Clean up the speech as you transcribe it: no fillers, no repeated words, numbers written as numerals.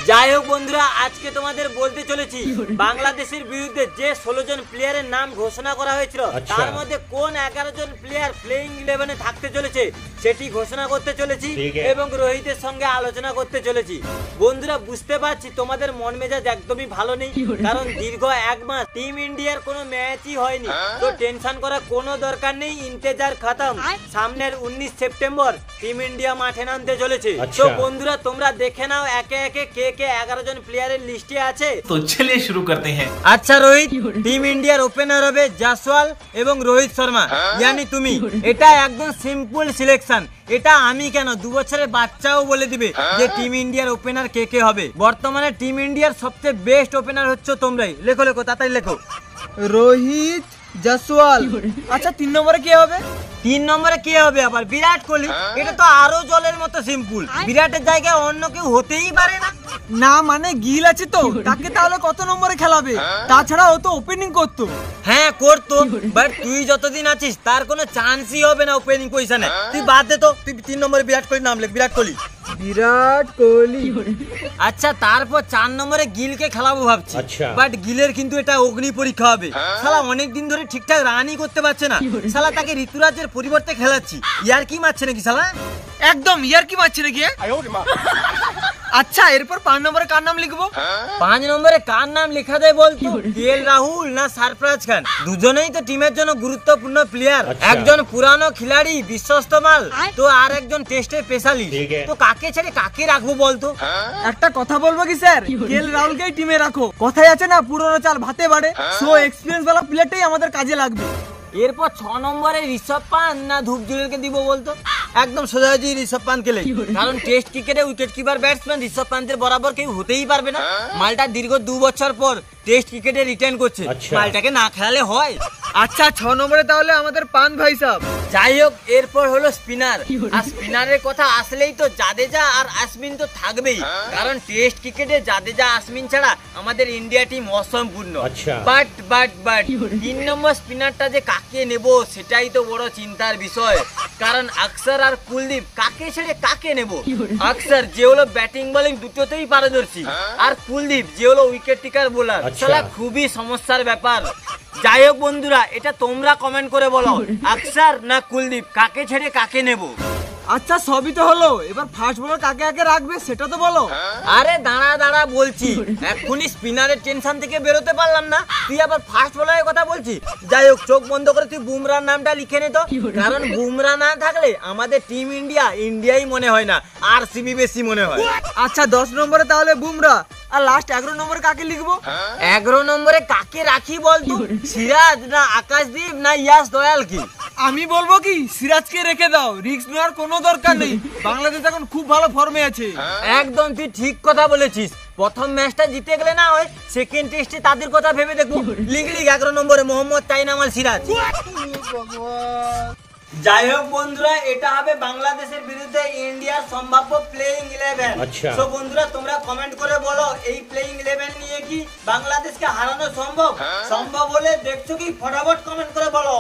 যাই হোক বন্ধুরা, আজকে তোমাদের বলতে চলেছি বাংলাদেশের বিরুদ্ধে যে 16 জন প্লেয়ারের নাম ঘোষণা করা হয়েছিল তার মধ্যে কোন 11 জন প্লেয়ার প্লেইং 11-এ থাকতে চলেছে সেটি ঘোষণা করতে চলেছি এবং রোহিতের সঙ্গে আলোচনা করতে চলেছি। বন্ধুরা বুঝতে পারছি তোমাদের মন মেজাজ একদমই ভালো নেই, কারণ দীর্ঘ 1 মাস টিম ইন্ডিয়ার কোনো ম্যাচই হয়নি। তো টেনশন করার কোনো দরকার নেই, ইন্তেজার খতম। সামনের 19 সেপ্টেম্বর টিম ইন্ডিয়া মাঠে নামতে চলেছে। তো বন্ধুরা তোমরা দেখে নাও একে একে কে কে 11 জন প্লেয়ারের লিস্টে আছে। তো চলিए শুরু করতে हैं। আচ্ছা রোহিত, টিম ইন্ডিয়ার ওপেনার হবে জাসওয়াল এবং রোহিত শর্মা, ইয়ানি তুমি। এটা একদম সিম্পল সিলেকশন। এটা আমি কেন 2 বছরের বাচ্চাও বলে দিবে যে টিম ইন্ডিয়ার ওপেনার কে কে হবে। বর্তমানে টিম ইন্ডিয়ার সবচেয়ে বেস্ট ওপেনার হচ্ছে তোমরাই। লেখো লেখো, তাড়াতাড়ি লেখো। রোহিত, জাসওয়াল। আচ্ছা 3 নম্বরে কে হবে? 3 নম্বরে কে হবে আবার? বিরাট কোহলি। এটা তো আরো জলের মতো সিম্পল। বিরাটের জায়গায় অন্য কেউ হতেই পারে না। না মানে গিল আছে তো, তাকে তাহলে কত নম্বরে খেলাবে? তাছাড়া ও তো ওপেনিং করতো। হ্যাঁ করতো, বাট তুই যতদিন আছিস তার কোনো চান্সই হবে না ওপেনিং পজিশনে। তুই বাদ দে তো, তুই 3 নম্বরে বিরাট কোহলি নাম লেখ। বিরাট কোহলি। বিরাট কোহলি। আচ্ছা তারপর 4 নম্বরে গিলকে খেলাবো ভাবছি, বাট গিলের কিন্তু এটা অগ্নি পরীক্ষা হবে। শালা অনেক দিন ধরে ঠিকঠাক রানই করতে পারছে না। শালা তাকে ঋতুরাজের পরিবর্তে খেলাচ্ছি। ইয়ার কি মারছে নাকি শালা? একদম ইয়ার কি মারছে নাকি? আচ্ছা এরপর 5 নম্বরে কার নাম লিখবো? 5 নম্বরে কার নাম লেখা যায় বলতো? কেএল রাহুল না সরফরাজ খান? দুজনেই তো টিমের জন্য গুরুত্বপূর্ণ প্লেয়ার। একজন পুরানো খিলাড়ি, বিশ্বস্ত মাল, তো আর একজন টেস্টের স্পেশালিস্ট। তো কাকে ছেড়ে কাকে রাখবো বলতো? একটা কথা বলবো কি স্যার, কেএল রাহুলকেই টিমে রাখো। কথাই আছে না, পুরনো চাল ভাতে বাড়ে। সো এক্সপেরিয়েন্স ওয়ালা প্লেয়ারটাই আমাদের কাজে লাগবে। এরপর 6 নম্বরে ঋষভ পান্ত না ধ্রুব জুরেলকে দিব বলতো? একদম সোজাসুজি ঋষভ পান্তকে লে, কারণ টেস্ট ক্রিকেটে উইকেট কিপার ব্যাটসম্যান ঋষভ পান্তের বরাবর কেউ হতেই পারবে না। মালটা দীর্ঘ 2 বছর পর টেস্ট ক্রিকেটে রিটার্ন করছে, মালটাকে না খেলালে হয়? আচ্ছা 6 নম্বরে তাহলে আমাদের পান ভাই সাহেব। যাই হোক, এরপর হলো স্পিনার। আর স্পিনারের কথা আসলেই তো জাদেজা আর আশ্বিন তো থাকবেই, কারণ টেস্ট ক্রিকেটে জাদেজা আশ্বিন ছাড়া আমাদের ইন্ডিয়া টিম অসম্পূর্ণ। বাট 3 নম্বর স্পিনারটা যে কাকে নেব সেটাই তো বড় চিন্তার বিষয়, কারণ আকসার আর কুলদীপ কাকে ছেড়ে কাকে নেব? আকসার যে হলো ব্যাটিং বোলিং দুটোতেই পারদর্শী, আর কুলদীপ যে হলো উইকেট টেকার বোলার। শালা খুবই সমস্যার ব্যাপার। যাই হোক বন্ধুরা, এটা তোমরা কমেন্ট করে বলো, আকসার না কুলদীপ, কাকে ছেড়ে কাকে নেব? আচ্ছা সবই তো হলো, এবার ফার্স্ট বোলার কাকে কাকে রাখবে সেটা তো বলো। আরে দাঁড়া বলছি, এক্ষুনি স্পিনারের টেনশন থেকে বেরোতে পারলাম না, তুই আবার ফার্স্ট বোলারের কথা বলছিস। যাই হোক, চোখ বন্ধ করে তুই বুমরার নামটা লিখে নে তো, কারণ বুমরা না থাকলে আমাদের টিম ইন্ডিয়াই মনে হয় না, আরসিবি বেশি মনে হয়। আচ্ছা 10 নম্বরে তাহলে বুমরা, আর লাস্ট 11 নম্বরে কাকে লিখবো? 11 নম্বরে কাকে রাখি বলতো? সিরাজ না আকাশদীপ না ইয়াস দয়াল? কি আমি বলবো কি, সিরাজকে রেখে দাও, রিস্ক নেওয়ার কোনো দরকার নেই। বাংলাদেশ এখন খুব ভালো ফর্মে আছে। একদম তুই ঠিক কথা বলেছিস। প্রথম ম্যাচটা জিতে গেলে না হয় সেকেন্ড টেস্টে তাদের কথা ভেবে দেখবো। লিখ 11 নম্বরে মোহাম্মদ তাইনামাল সিরাজ। যাই হোক বন্ধুরা, এটা হবে বাংলাদেশের বিরুদ্ধে ইন্ডিয়ার সম্ভাব্য প্লেইং 11। তো বন্ধুরা তোমরা কমেন্ট করে বলো, এই প্লেইং 11 নিয়ে কি বাংলাদেশকে হারানো সম্ভব? সম্ভব হলে দেখছো কি ফটাফট কমেন্ট করে বলো।